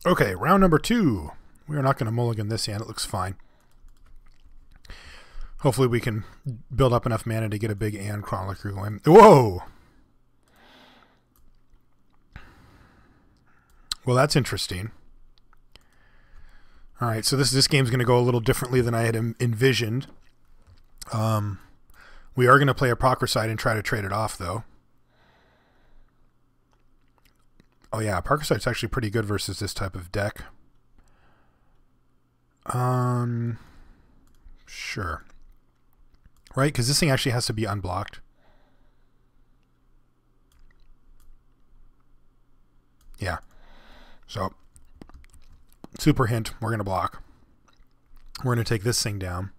Okay, round number 2. We are not going to mulligan this hand. It looks fine. Hopefully we can build up enough mana to get a big Aeon Chronicler going. Whoa! Well, that's interesting. All right, so this game's going to go a little differently than I had envisioned. We are going to play a Procrocite and try to trade it off, though. Oh yeah, Procrocite's actually pretty good versus this type of deck. Sure. Right, because this thing actually has to be unblocked. Yeah. So, super hint, we're going to block. We're going to take this thing down.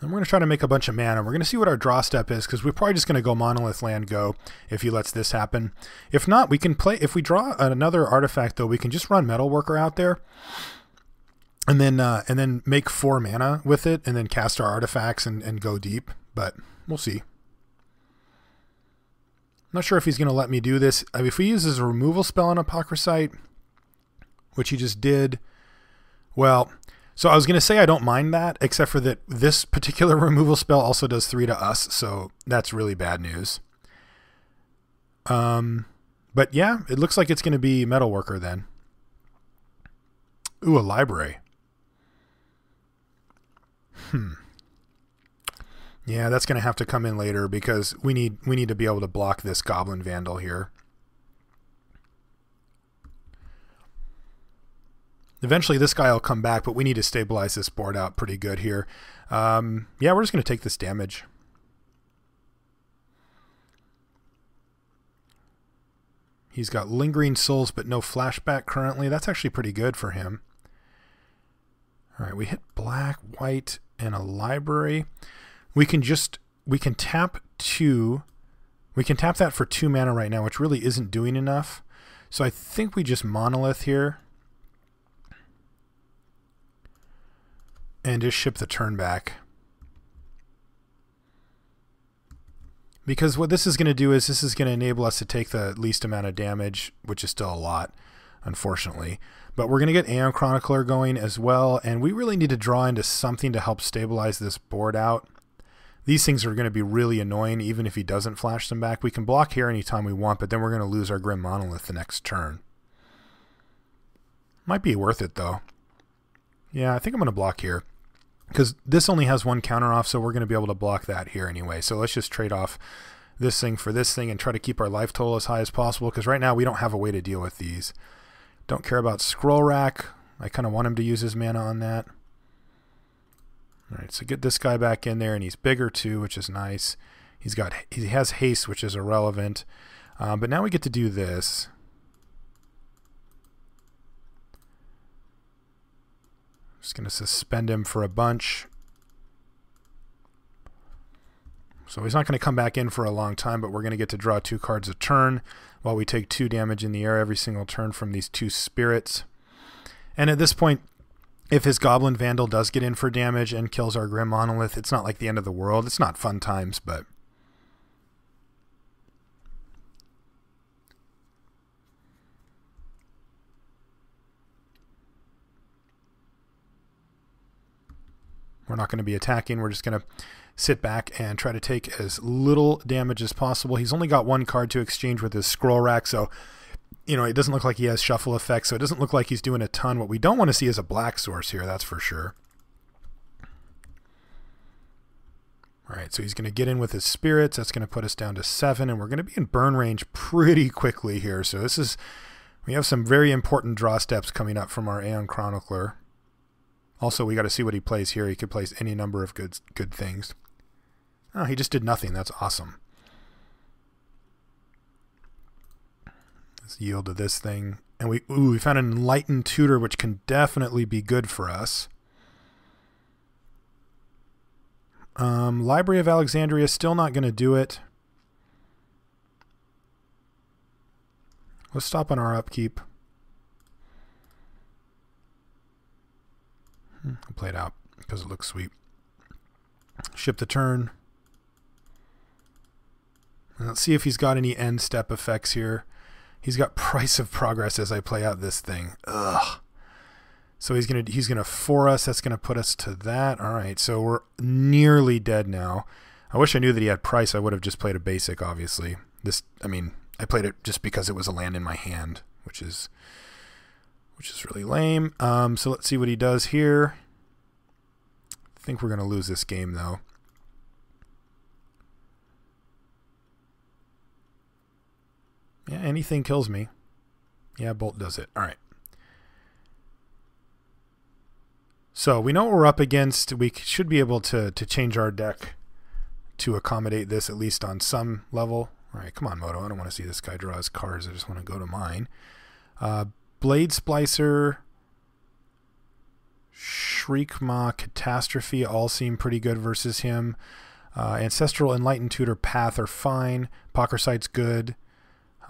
And we're going to try to make a bunch of mana. We're going to see what our draw step is, because we're probably just going to go Monolith Land go if he lets this happen. If not, we can play, if we draw another artifact, though, we can just run Metalworker out there and then make 4 mana with it and then cast our artifacts and go deep. But we'll see. I'm not sure if he's going to let me do this. I mean, if he uses a removal spell on Procrocite, which he just did, well... So I was going to say I don't mind that, except for that this particular removal spell also does 3 to us, so that's really bad news. But yeah, it looks like it's going to be Metalworker then. Ooh, a library. Yeah, that's going to have to come in later because we need to be able to block this Goblin Vandal here. Eventually this guy will come back, but we need to stabilize this board out pretty good here. Yeah, we're just going to take this damage. He's got Lingering Souls, but no flashback currently. That's actually pretty good for him. All right, we hit black, white, and a library. We can tap that for 2 mana right now, which really isn't doing enough. So I think we just Monolith here. And just ship the turn back. Because what this is going to do is this is going to enable us to take the least amount of damage, which is still a lot, unfortunately. But we're going to get Aeon Chronicler going as well, and we really need to draw into something to help stabilize this board out. These things are going to be really annoying even if he doesn't flash them back. We can block here anytime we want, but then we're going to lose our Grim Monolith the next turn. Might be worth it, though. Yeah, I think I'm going to block here. Because this only has 1 counter off, so we're going to be able to block that here anyway. So let's just trade off this thing for this thing and try to keep our life total as high as possible. Because right now we don't have a way to deal with these. Don't care about Scroll Rack. I kind of want him to use his mana on that. Alright, so get this guy back in there, and he's bigger too, which is nice. He has haste, which is irrelevant. But now we get to do this. Just going to suspend him for a bunch. So he's not going to come back in for a long time, but we're going to get to draw 2 cards a turn while we take 2 damage in the air every single turn from these 2 spirits. And at this point, if his Goblin Vandal does get in for damage and kills our Grim Monolith, it's not like the end of the world. It's not fun times, but... We're not going to be attacking. We're just going to sit back and try to take as little damage as possible. He's only got 1 card to exchange with his Scroll Rack, so you know it doesn't look like he has shuffle effects, so it doesn't look like he's doing a ton. What we don't want to see is a black source here, that's for sure. All right, so he's going to get in with his spirits. That's going to put us down to 7, and we're going to be in burn range pretty quickly here. So we have some very important draw steps coming up from our Aeon Chronicler. Also, we got to see what he plays here. He could place any number of good things. Oh, he just did nothing. That's awesome. Let's yield to this thing. And we found an Enlightened Tutor, which can definitely be good for us. Library of Alexandria is still not going to do it. Let's stop on our upkeep. I'll play it out because it looks sweet. Ship the turn. Let's see if he's got any end step effects here. He's got Price of Progress as I play out this thing. Ugh. So he's gonna for us. That's gonna put us to that. All right. So we're nearly dead now. I wish I knew that he had Price. I would have just played a basic, obviously. I played it just because it was a land in my hand, which is really lame. So let's see what he does here. I think we're gonna lose this game though. Yeah, anything kills me. Yeah, Bolt does it. All right. So we know what we're up against. We should be able to change our deck to accommodate this, at least on some level. All right, come on, Moto. I don't want to see this guy draw his cards. I just want to go to mine. Blade Splicer, Shriekmaw, Catastrophe all seem pretty good versus him. Ancestral, Enlightened Tutor, Path are fine. Pockersight's good.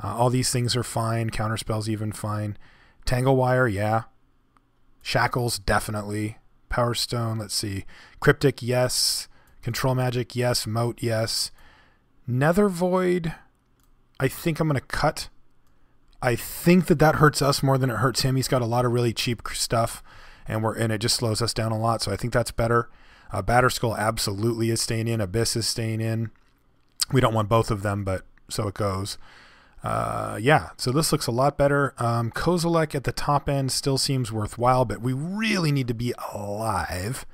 All these things are fine. Counterspell's even fine. Tanglewire, yeah. Shackles, definitely. Power Stone, let's see. Cryptic, yes. Control Magic, yes. Moat, yes. Nether Void, I think I'm going to cut. I think that hurts us more than it hurts him. He's got a lot of really cheap stuff, and it just slows us down a lot, so I think that's better. Batterskull absolutely is staying in. Abyss is staying in. We don't want both of them, but so it goes. Yeah, so this looks a lot better. Kozilek at the top end still seems worthwhile, but we really need to be alive.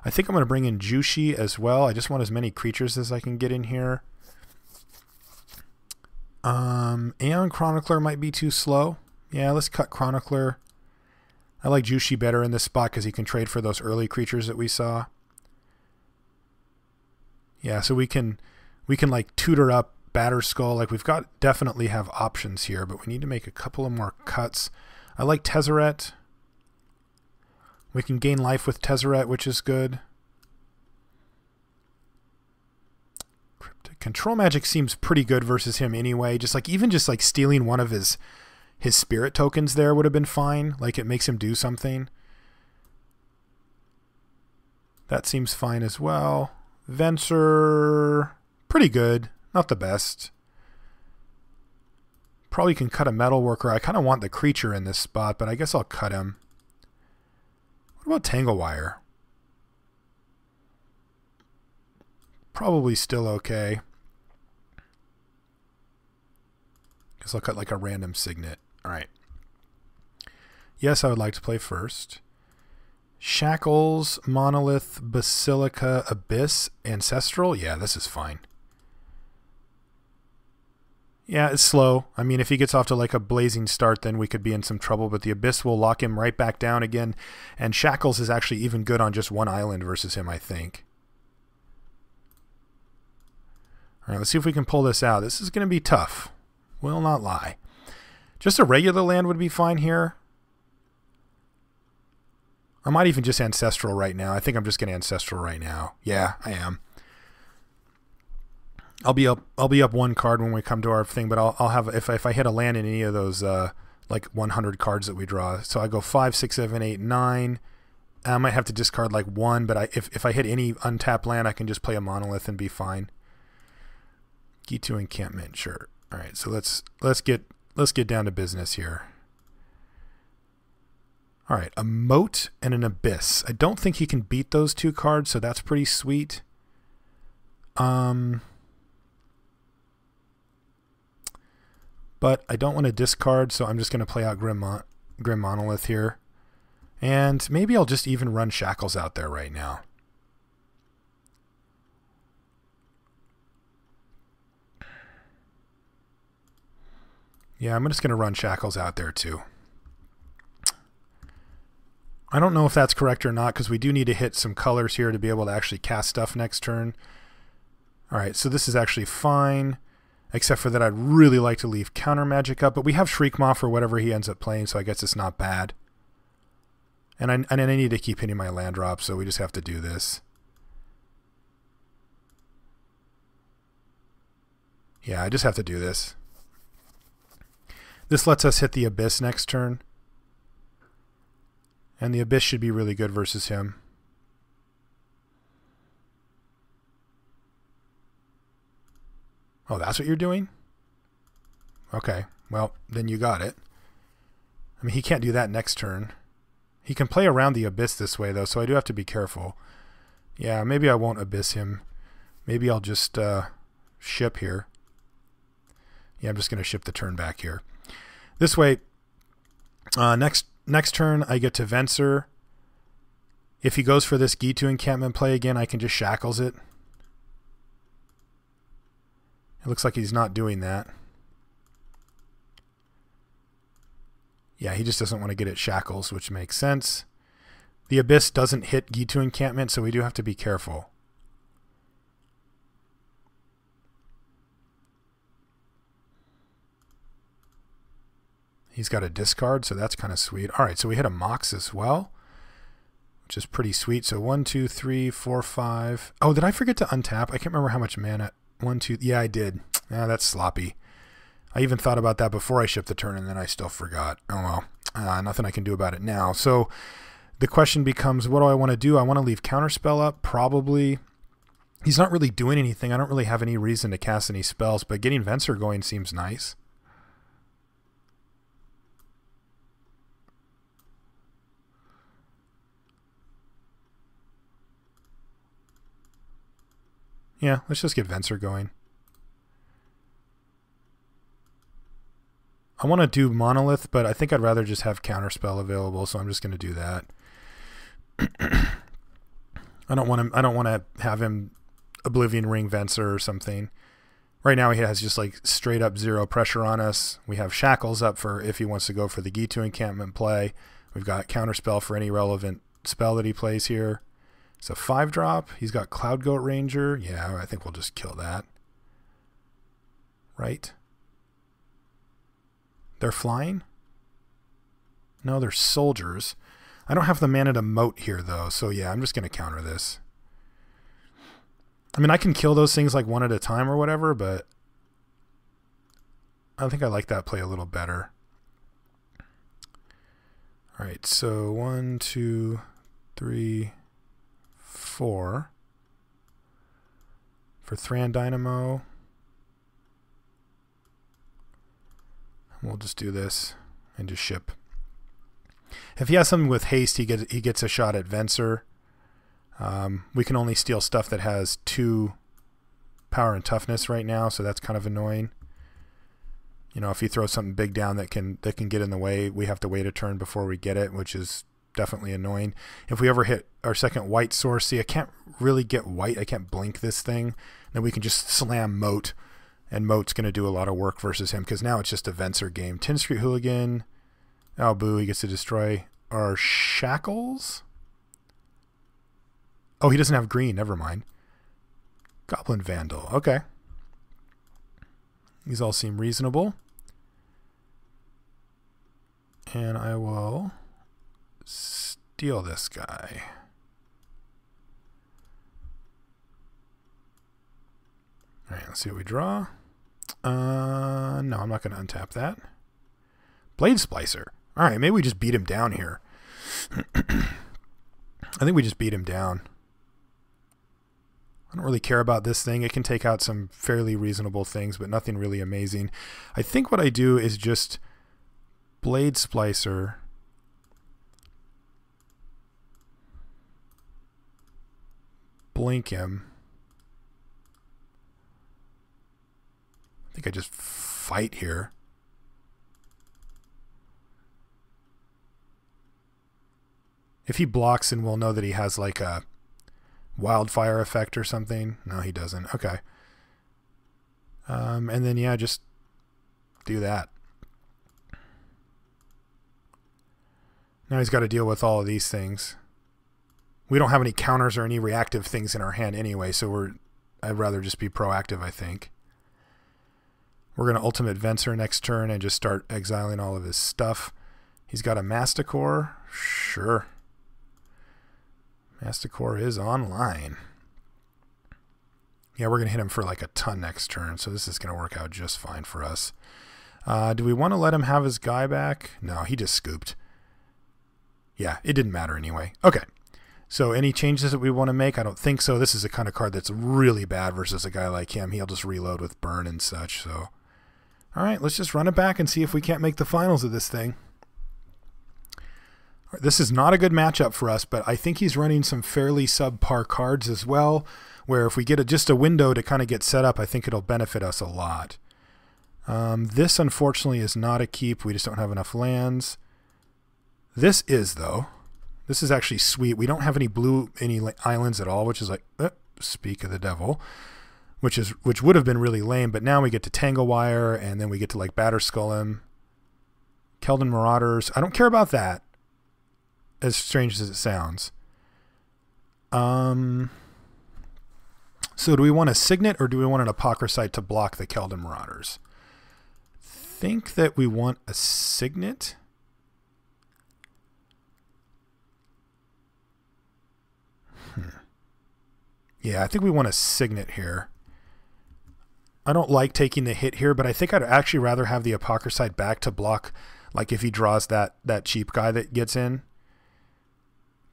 I think I'm going to bring in Jushi as well. I just want as many creatures as I can get in here. Aeon Chronicler might be too slow. Yeah, let's cut Chronicler. I like Jushi better in this spot because he can trade for those early creatures that we saw. Yeah, so we can like tutor up Batterskull. Like we've definitely have options here, but we need to make a couple of more cuts. I like Tezzeret. We can gain life with Tezzeret, which is good. Control Magic seems pretty good versus him anyway. Just like stealing one of his spirit tokens there would have been fine. Like it makes him do something. That seems fine as well. Venser, pretty good. Not the best. Probably can cut a Metalworker. I kind of want the creature in this spot, but I guess I'll cut him. What about Tanglewire? Probably still okay. Guess I'll cut like a random Signet. All right. Yes, I would like to play first. Shackles, Monolith, Basilica, Abyss, Ancestral. Yeah, this is fine. Yeah, it's slow. I mean, if he gets off to like a blazing start, then we could be in some trouble, but the Abyss will lock him right back down again, and Shackles is actually even good on just one island versus him, I think. All right, let's see if we can pull this out. This is going to be tough. Will not lie. Just a regular land would be fine here. I might even just Ancestral right now. I think I'm just going to Ancestral right now. Yeah, I am. I'll be up one card when we come to our thing, but I'll have if I hit a land in any of those like 100 cards that we draw. So I go 5, 6, 7, 8, 9. I might have to discard like one, but if I hit any untapped land, I can just play a Monolith and be fine. G2 Encampment, sure. All right, so let's get down to business here. All right, a Moat and an Abyss. I don't think he can beat those two cards, so that's pretty sweet. But I don't want to discard, so I'm just going to play out Grim Monolith here. And maybe I'll just even run Shackles out there right now. Yeah, I'm just going to run Shackles out there too. I don't know if that's correct or not, because we do need to hit some colors here to be able to actually cast stuff next turn. All right, so this is actually fine, except for that I'd really like to leave Counter Magic up, but we have Shriekmaw for whatever he ends up playing, so I guess it's not bad. And I need to keep hitting my land drop, so we just have to do this. Yeah, I just have to do this. This lets us hit the Abyss next turn. And the Abyss should be really good versus him. Oh, that's what you're doing? Okay, well, then you got it. I mean, he can't do that next turn. He can play around the Abyss this way, though, so I do have to be careful. Yeah, maybe I won't Abyss him. Maybe I'll just ship here. Yeah, I'm just going to ship the turn back here. This way, next turn, I get to Venser. If he goes for this Gitu encampment play again, I can just Shackles it. It looks like he's not doing that. Yeah, he just doesn't want to get at Shackles, which makes sense. The Abyss doesn't hit Gitu encampment, so we do have to be careful. He's got a discard, so that's kind of sweet. All right, so we hit a Mox as well, which is pretty sweet. So 1, 2, 3, 4, 5. Oh, did I forget to untap? I can't remember how much mana. 1, 2. Yeah, I did. Ah, that's sloppy. I even thought about that before I shipped the turn, and then I still forgot. Oh well, nothing I can do about it now. So the question becomes, what do I want to do? I want to leave Counterspell up, probably. He's not really doing anything. I don't really have any reason to cast any spells, but getting Venser going seems nice. Yeah, let's just get Venser going. I want to do Monolith, but I think I'd rather just have Counterspell available, so I'm just going to do that. I don't want to have him Oblivion Ring Venser or something. Right now he has just like straight up 0 pressure on us. We have Shackles up for if he wants to go for the Gitu encampment play. We've got Counterspell for any relevant spell that he plays here. It's a 5-drop. He's got Cloud Goat Ranger. Yeah, I think we'll just kill that. Right? They're flying? No, they're soldiers. I don't have the mana to moat here, though, so yeah, I'm just going to counter this. I mean, I can kill those things like one at a time or whatever, but I think I like that play a little better. All right, so 1, 2, 3, 4 for Thran Dynamo. We'll just do this and just ship. If he has something with haste, he gets a shot at Venser. We can only steal stuff that has 2 power and toughness right now, so that's kind of annoying. You know, if he throws something big down that can get in the way, we have to wait a turn before we get it, which is definitely annoying. If we ever hit our second white source, see, I can't really get white. I can't blink this thing. Then we can just slam Moat, and Moat's going to do a lot of work versus him because now it's just a Venser game. 10th Street Hooligan. Oh, boo. He gets to destroy our Shackles. Oh, he doesn't have green. Never mind. Goblin Vandal. Okay. These all seem reasonable. And I will steal this guy. All right, let's see what we draw. No, I'm not going to untap that. Blade Splicer. All right, maybe we just beat him down here. I think we just beat him down. I don't really care about this thing. It can take out some fairly reasonable things, but nothing really amazing. I think what I do is just Blade Splicer. Blink him. I think I just fight here. If he blocks, then we'll know that he has like a wildfire effect or something. No, he doesn't. Okay. And then, yeah, just do that. Now he's got to deal with all of these things. We don't have any counters or any reactive things in our hand anyway, so I'd rather just be proactive, I think. We're going to Ultimate Venser next turn and just start exiling all of his stuff. He's got a Masticore. Sure. Masticore is online. Yeah, we're going to hit him for like a ton next turn, so this is going to work out just fine for us. Do we want to let him have his guy back? No, he just scooped. Yeah, it didn't matter anyway. Okay. So any changes that we want to make? I don't think so. This is a kind of card that's really bad versus a guy like him. He'll just reload with burn and such. So, all right, let's just run it back and see if we can't make the finals of this thing. This is not a good matchup for us, but I think he's running some fairly subpar cards as well, where if we get just a window to kind of get set up, I think it'll benefit us a lot. This, unfortunately, is not a keep. We just don't have enough lands. This is, though. This is actually sweet. We don't have any islands at all, which is like, speak of the devil, which would have been really lame. But now we get to Tangle Wire, and then we get to like Batterskull him. Keldon Marauders. I don't care about that, as strange as it sounds. So do we want a Signet or do we want an Apocryphite to block the Keldon Marauders? Think that we want a Signet. Yeah, I think we want a Signet here. I don't like taking the hit here, but I think I'd actually rather have the Apocryphite back to block, like if he draws that cheap guy that gets in.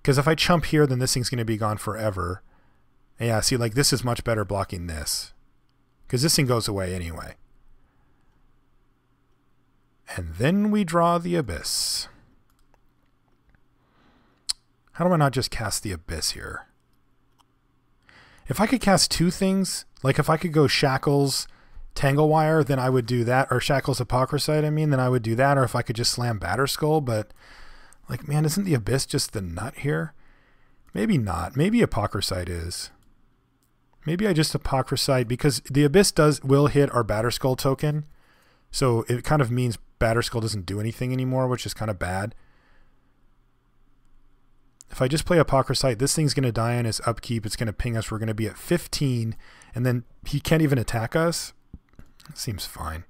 Because if I chump here, then this thing's going to be gone forever. Yeah, see, like this is much better blocking this. Because this thing goes away anyway. And then we draw the Abyss. How do I not just cast the Abyss here? If I could cast two things, like if I could go Shackles, Tangle Wire, then I would do that. Or Shackles, Apocryphite, then I would do that. Or if I could just slam Batterskull, but like, man, isn't the Abyss just the nut here? Maybe not. Maybe Apocryphite is. Maybe I just Apocryphite, because the Abyss will hit our Batterskull token. So it kind of means Batterskull doesn't do anything anymore, which is kind of bad. If I just play Apocryphite, this thing's going to die on his upkeep. It's going to ping us. We're going to be at 15, and then he can't even attack us. It seems fine.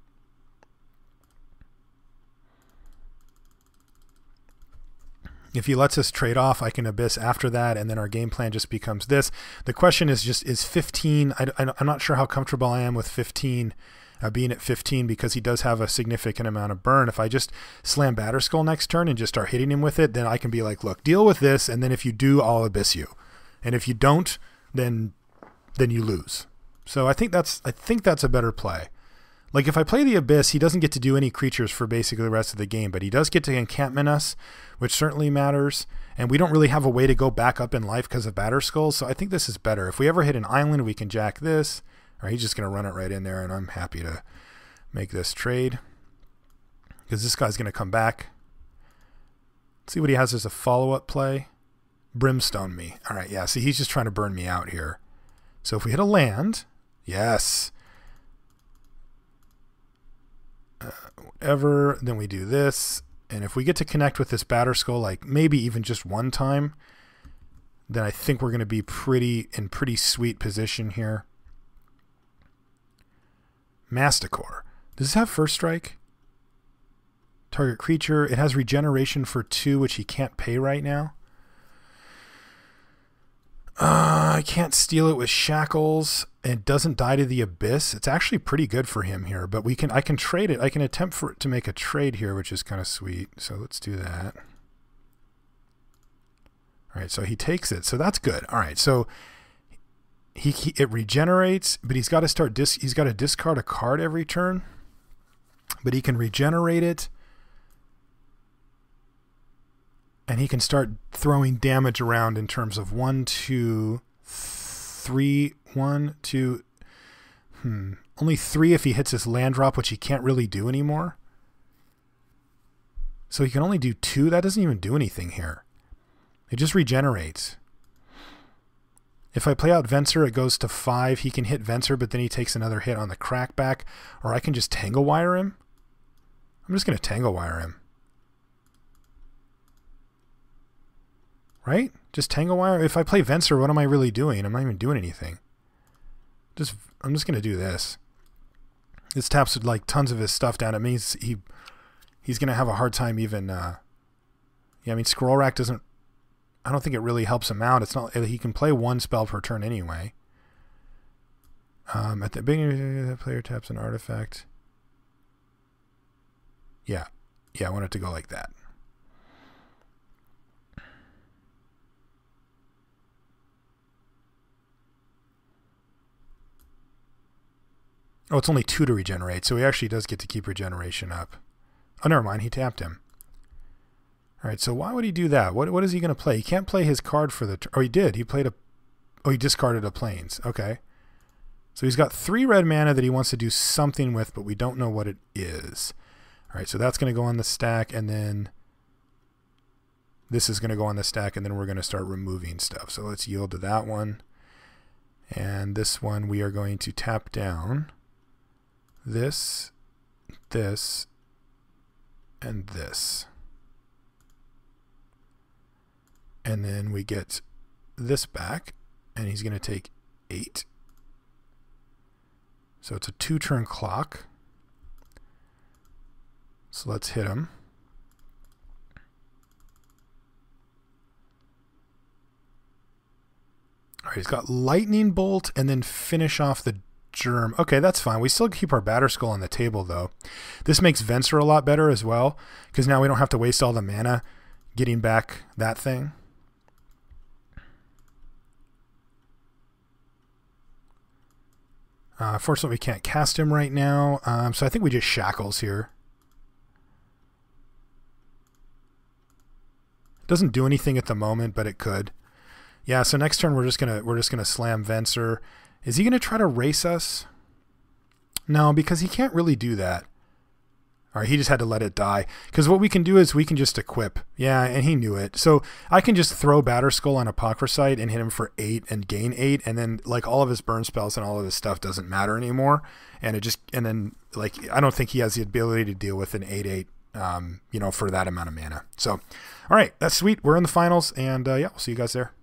If he lets us trade off, I can Abyss after that, and then our game plan just becomes this. The question is just, is 15... I'm not sure how comfortable I am with 15, being at 15, because he does have a significant amount of burn. If I just slam Batterskull next turn and just start hitting him with it, then I can be like, look, deal with this, and then if you do, I'll Abyss you. And if you don't, then you lose. So I think that's a better play. Like if I play the Abyss, he doesn't get to do any creatures for basically the rest of the game, but he does get to encampment us, which certainly matters. And we don't really have a way to go back up in life because of Batterskull, so I think this is better. If we ever hit an island, we can jack this. Or he's just going to run it right in there, and I'm happy to make this trade. Because this guy's going to come back. Let's see what he has as a follow-up play. Brimstone me. All right, yeah, see, he's just trying to burn me out here. So if we hit a land, yes. Whatever, then we do this. And if we get to connect with this Batterskull, like maybe even just one time, then I think we're going to be in pretty sweet position here. Masticore. Does this have first strike? Target creature. It has regeneration for 2, which he can't pay right now. I can't steal it with Shackles. It doesn't die to the Abyss. It's actually pretty good for him here, but I can trade it. I can attempt to make a trade here, which is kind of sweet. So let's do that. All right, so he takes it. So that's good. All right, so it regenerates, but he's got to he's got to discard a card every turn, but he can regenerate it, and he can start throwing damage around in terms of 1, 2, 3, 1, 2. Only 3 if he hits his land drop, which he can't really do anymore. So he can only do 2. That doesn't even do anything here. It just regenerates. If I play out Venser, it goes to 5. He can hit Venser, but then he takes another hit on the crackback. Or I can just Tangle Wire him. I'm just going to Tangle Wire him. Right? Just Tangle Wire. If I play Venser, what am I really doing? I'm not even doing anything. I'm just going to do this. This taps like tons of his stuff down. It means he's going to have a hard time even... yeah, I mean, Scroll Rack doesn't... I don't think it really helps him out. It's not. He can play 1 spell per turn anyway. At the beginning, the player taps an artifact. Yeah, I want it to go like that. Oh, it's only 2 to regenerate, so he actually does get to keep regeneration up. Oh, never mind. He tapped him. All right, so why would he do that? What is he going to play? He can't play his card for the... Oh, he did. He played a... Oh, he discarded a Plains. Okay. So he's got 3 red mana that he wants to do something with, but we don't know what it is. All right, so that's going to go on the stack, and then this is going to go on the stack, and then we're going to start removing stuff. So let's yield to that one. And this one we are going to tap down this, this, and this. And then we get this back, and he's going to take 8. So it's a 2-turn clock. So let's hit him. All right, he's got Lightning Bolt and then finish off the Germ. Okay, that's fine. We still keep our Batterskull on the table, though. This makes Venser a lot better as well, because now we don't have to waste all the mana getting back that thing. Fortunately, we can't cast him right now, so I think we just Shackles here. Doesn't do anything at the moment, but it could. Yeah, so next turn we're just gonna slam Venser. Is he gonna try to race us? No, because he can't really do that. All right, he just had to let it die. Because what we can do is we can just equip. Yeah, and he knew it. So I can just throw Batterskull on Apocryphite and hit him for 8 and gain 8, and then like all of his burn spells and all of his stuff doesn't matter anymore. And then like I don't think he has the ability to deal with an 8/8, you know, for that amount of mana. So, all right, that's sweet. We're in the finals, and yeah, we'll see you guys there.